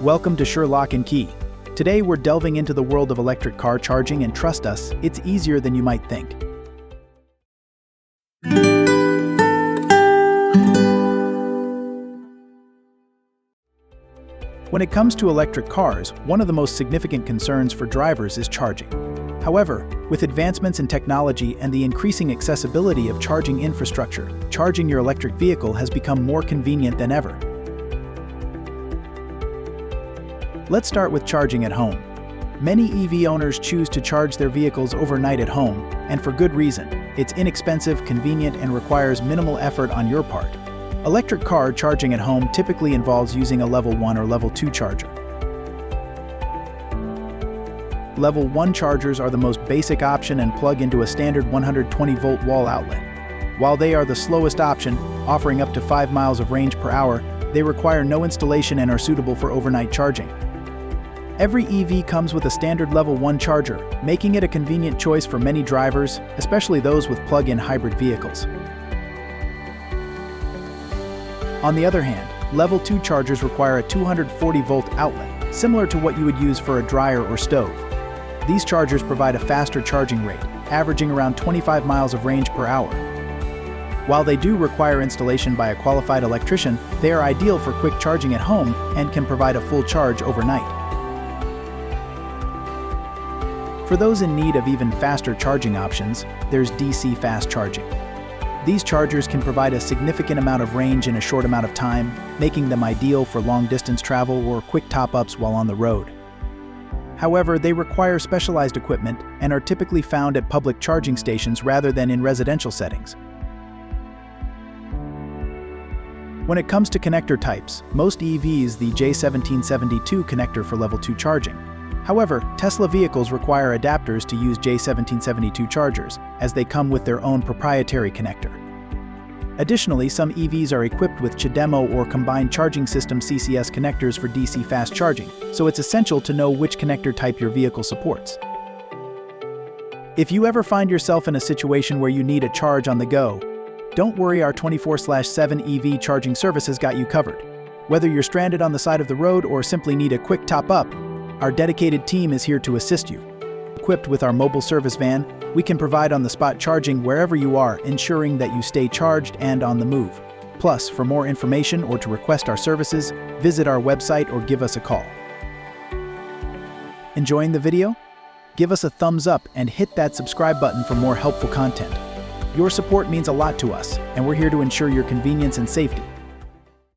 Welcome to Sherlock and Key. Today we're delving into the world of electric car charging, and trust us, it's easier than you might think. When it comes to electric cars, one of the most significant concerns for drivers is charging. However, with advancements in technology and the increasing accessibility of charging infrastructure, charging your electric vehicle has become more convenient than ever. Let's start with charging at home. Many EV owners choose to charge their vehicles overnight at home, and for good reason. It's inexpensive, convenient, and requires minimal effort on your part. Electric car charging at home typically involves using a level 1 or level 2 charger. Level 1 chargers are the most basic option and plug into a standard 120-volt wall outlet. While they are the slowest option, offering up to 5 miles of range per hour, they require no installation and are suitable for overnight charging. Every EV comes with a standard level 1 charger, making it a convenient choice for many drivers, especially those with plug-in hybrid vehicles. On the other hand, level 2 chargers require a 240-volt outlet, similar to what you would use for a dryer or stove. These chargers provide a faster charging rate, averaging around 25 miles of range per hour. While they do require installation by a qualified electrician, they are ideal for quick charging at home and can provide a full charge overnight. For those in need of even faster charging options, there's DC fast charging. These chargers can provide a significant amount of range in a short amount of time, making them ideal for long-distance travel or quick top-ups while on the road. However, they require specialized equipment and are typically found at public charging stations rather than in residential settings. When it comes to connector types, most EVs the J1772 connector for level 2 charging. However, Tesla vehicles require adapters to use J1772 chargers, as they come with their own proprietary connector. Additionally, some EVs are equipped with CHAdeMO or Combined Charging System (CCS) connectors for DC fast charging, so it's essential to know which connector type your vehicle supports. If you ever find yourself in a situation where you need a charge on the go, don't worry, our 24/7 EV charging service has got you covered. Whether you're stranded on the side of the road or simply need a quick top-up, our dedicated team is here to assist you. Equipped with our mobile service van, we can provide on-the-spot charging wherever you are, ensuring that you stay charged and on the move. Plus, for more information or to request our services, visit our website or give us a call. Enjoying the video? Give us a thumbs up and hit that subscribe button for more helpful content. Your support means a lot to us, and we're here to ensure your convenience and safety.